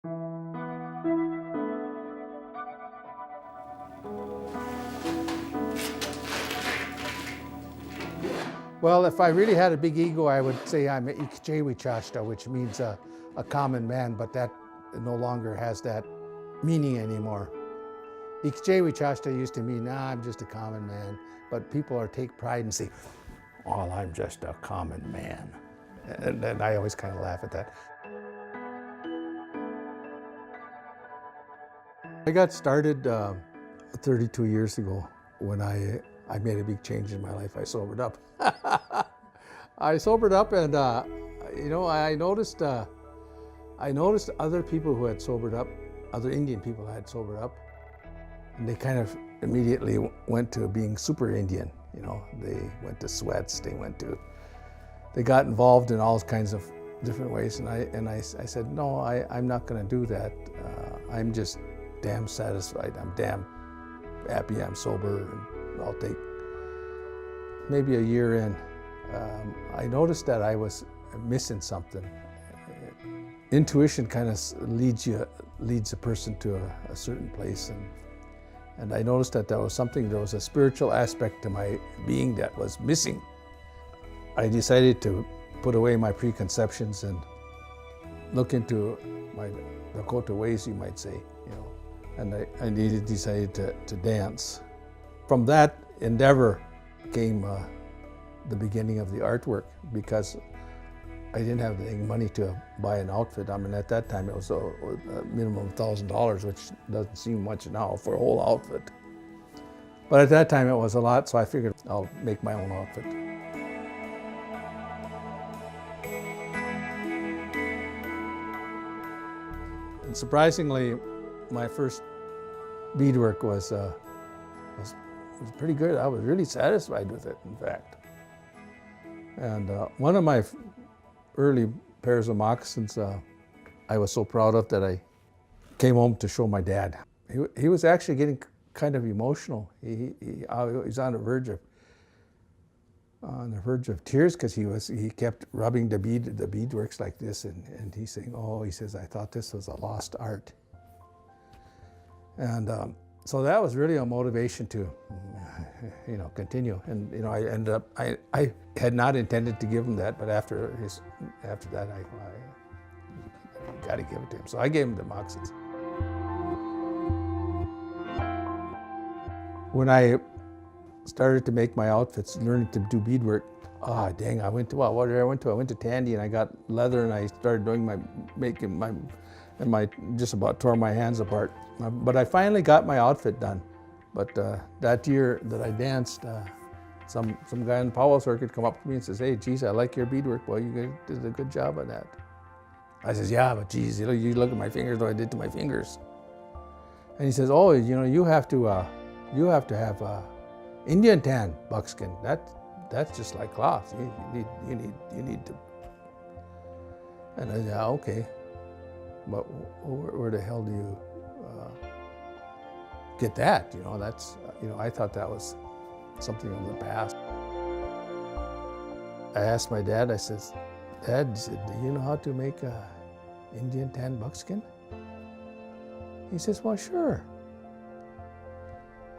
Well, if I really had a big ego, I would say I'm a Ikchewichashta, which means a common man, but that no longer has that meaning anymore. Ikchewichashta used to mean, I'm just a common man, but people take pride and say, well, I'm just a common man. And I always kind of laugh at that. I got started 32 years ago when I made a big change in my life. I sobered up. I sobered up, and I noticed other people who had sobered up, other Indian people had sobered up, and they kind of immediately went to being super Indian. They went to sweats, they got involved in all kinds of different ways, and I said, no, I'm not going to do that. I'm just damn satisfied. I'm damn happy I'm sober, and I'll take. Maybe a year in, I noticed that I was missing something. Intuition kind of leads a person to a certain place, and I noticed that there was a spiritual aspect to my being that was missing. I decided to put away my preconceptions and look into my Lakota ways, you might say, and I decided to dance. From that endeavor came the beginning of the artwork, because I didn't have any money to buy an outfit. I mean, at that time it was a minimum of $1,000, which doesn't seem much now for a whole outfit. But at that time it was a lot, so I figured I'll make my own outfit. And surprisingly, my first beadwork was pretty good. I was really satisfied with it, in fact. And one of my early pairs of moccasins I was so proud of that I came home to show my dad. He was actually getting kind of emotional. He was on the verge of tears, because he kept rubbing the beadworks like this, and he's saying, he says, I thought this was a lost art. And so that was really a motivation to, continue. And I ended up, I had not intended to give him that, but after that, I got to give it to him. So I gave him the moccasins. When I started to make my outfits, learning to do beadwork, I went to Tandy, and I got leather, and I started doing just about tore my hands apart. But I finally got my outfit done. But that year that I danced, some guy on the Powell circuit come up to me and says, hey, geez, I like your beadwork. Boy, you did a good job on that. I says, yeah, but geez, you look at my fingers, what I did to my fingers. And he says, you have to have Indian tan buckskin. That's just like cloth. You need to. And I said, yeah, okay. But where the hell do you get that? I thought that was something of the past. I asked my dad, I says, Dad, do you know how to make Indian tan buckskin? He says, well, sure.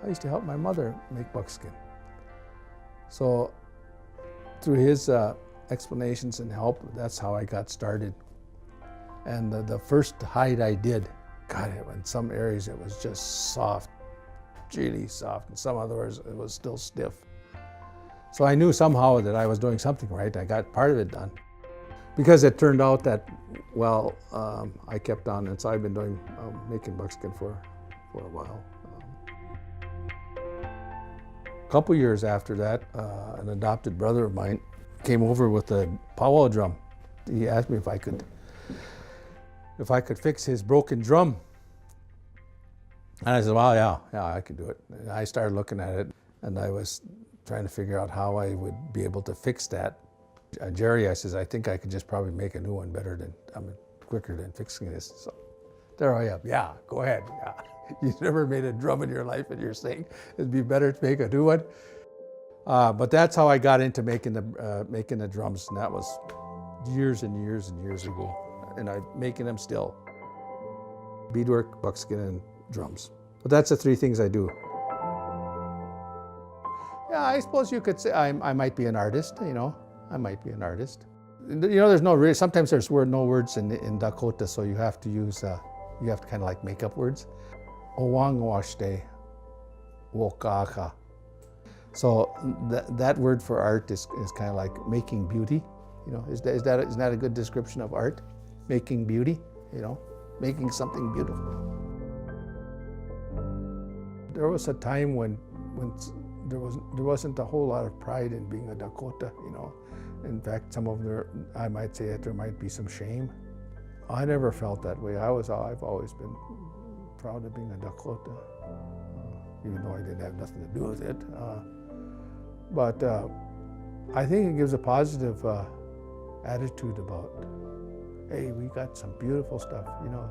I used to help my mother make buckskin. So through his explanations and help, that's how I got started. And the first hide I did, in some areas it was just soft, really soft. In some others it was still stiff. So I knew somehow that I was doing something right. I got part of it done. Because it turned out that, I kept on, and so I've been making buckskin for a while. A couple years after that, an adopted brother of mine came over with a powwow drum. He asked me if I could fix his broken drum. And I said, well, yeah, I could do it. And I started looking at it, and I was trying to figure out how I would be able to fix that. Jerry, I says, I think I could just probably make a new one quicker than fixing this. So there I am. Yeah, go ahead. Yeah. You've never made a drum in your life, and you're saying it'd be better to make a new one. But that's how I got into making the drums, and that was years and years and years ago, and I'm making them still. beadwork, buckskin, and drums. But that's the three things I do. Yeah, I suppose you could say I might be an artist, you know. I might be an artist. You know, sometimes there's no words in Dakota, so you have to use, you have to kind of like make up words. Owangwashte, wokaka. So that word for art is kind of like making beauty. You know, isn't that a good description of art? Making beauty, you know, making something beautiful. There was a time when there wasn't a whole lot of pride in being a Dakota, you know. In fact, some of them, I might say that there might be some shame. I never felt that way. I've always been proud of being a Dakota, even though I didn't have nothing to do with it. But I think it gives a positive attitude about, hey, we got some beautiful stuff, you know.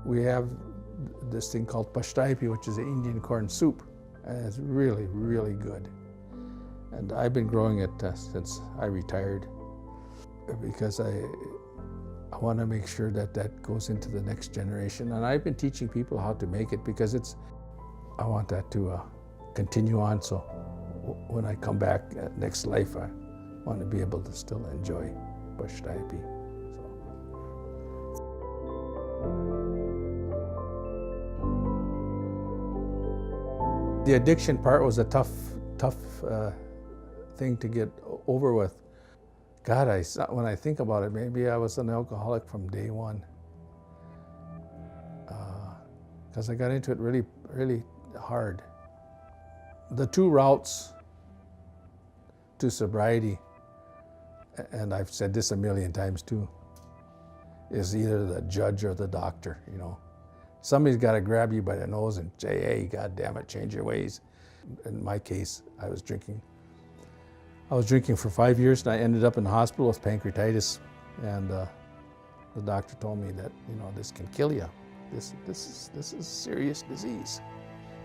We have this thing called pashtaipi, which is an Indian corn soup, and it's really, really good. And I've been growing it since I retired because I want to make sure that goes into the next generation. And I've been teaching people how to make it because I want that to continue on. So when I come back next life, I want to be able to still enjoy pashtaipi. The addiction part was a tough thing to get over with. God, when I think about it, maybe I was an alcoholic from day one. Because I got into it really, really hard. The two routes to sobriety, and I've said this a million times too, is either the judge or the doctor, you know. Somebody's got to grab you by the nose and say, hey, God damn it, change your ways. In my case, I was drinking for 5 years, and I ended up in the hospital with pancreatitis. And the doctor told me that, you know, this can kill you. This is a serious disease.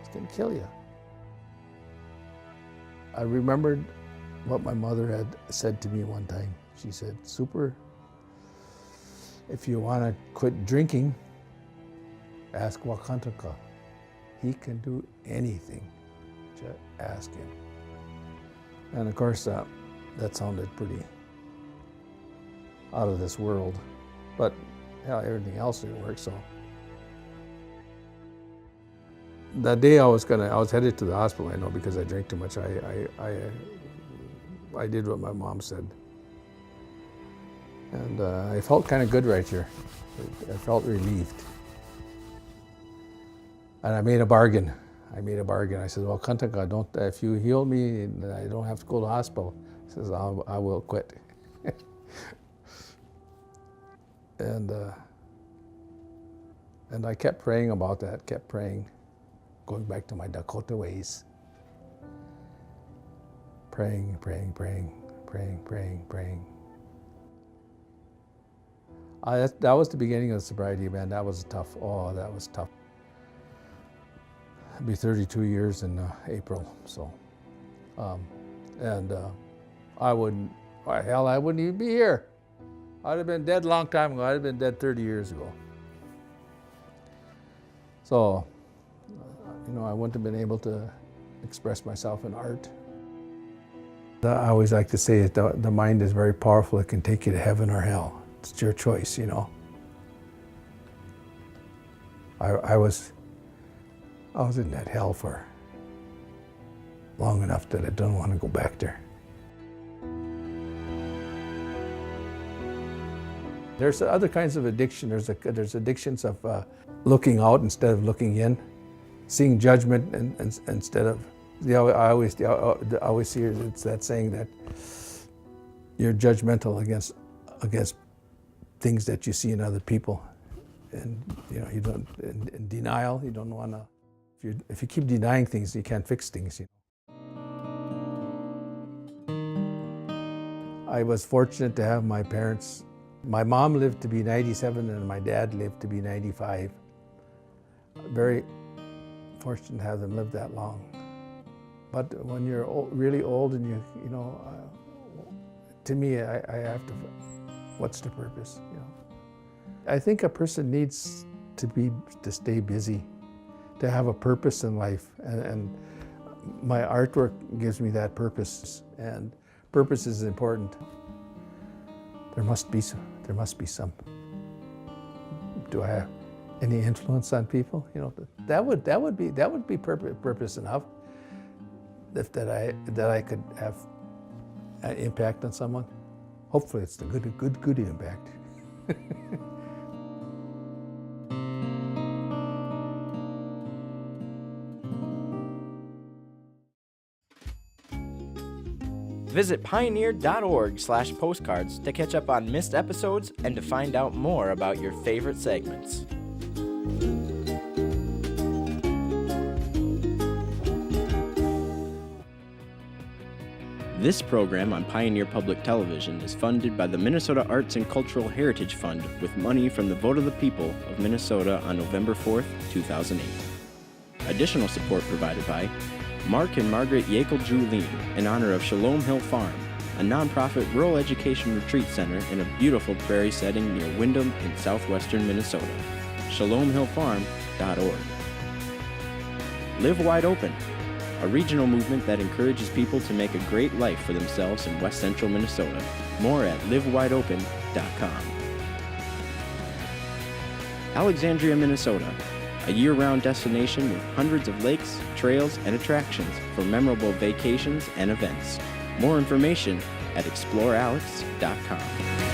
It can kill you. I remembered what my mother had said to me one time. She said, Super, if you want to quit drinking, ask Wakantaka. He can do anything. Just ask him. And of course, that sounded pretty out of this world. But hell, everything else didn't work, so. That day I was headed to the hospital, I know, because I drank too much. I did what my mom said. And I felt kind of good right here. I felt relieved. And I made a bargain. I said, well, Kantaka, if you heal me, I don't have to go to the hospital. He says, I will quit. And I kept praying about that, kept praying, going back to my Dakota ways. Praying. That was the beginning of sobriety, man. That was tough. Oh, that was tough. It'll be 32 years in April, so. I wouldn't even be here. I'd have been dead a long time ago. I'd have been dead 30 years ago. So, you know, I wouldn't have been able to express myself in art. I always like to say that the mind is very powerful. It can take you to heaven or hell. It's your choice, you know. I was in that hell for long enough that I don't want to go back there. There's other kinds of addiction. There's addictions of looking out instead of looking in, seeing judgment instead of. I always see it's that saying that you're judgmental against things that you see in other people, and you know you don't in denial. You don't want to. If you keep denying things, you can't fix things. You know. I was fortunate to have my parents. My mom lived to be 97 and my dad lived to be 95. Very fortunate to have them live that long. But when you're really old and you know, to me, I have to, what's the purpose, you know? I think a person needs to stay busy, to have a purpose in life, and my artwork gives me that purpose, and purpose is important. There must be some. Do I have any influence on people? You know, that would be purpose enough. If that I could have an impact on someone. Hopefully, it's the good impact. Visit pioneer.org/postcards to catch up on missed episodes and to find out more about your favorite segments. This program on Pioneer Public Television is funded by the Minnesota Arts and Cultural Heritage Fund with money from the vote of the people of Minnesota on November 4th, 2008. Additional support provided by Mark and Margaret Yakel-Julien in honor of Shalom Hill Farm, a nonprofit rural education retreat center in a beautiful prairie setting near Windham in southwestern Minnesota. ShalomHillFarm.org. Live Wide Open, a regional movement that encourages people to make a great life for themselves in west central Minnesota. More at livewideopen.com. Alexandria, Minnesota, a year-round destination with hundreds of lakes, trails, and attractions for memorable vacations and events. More information at explorealex.com.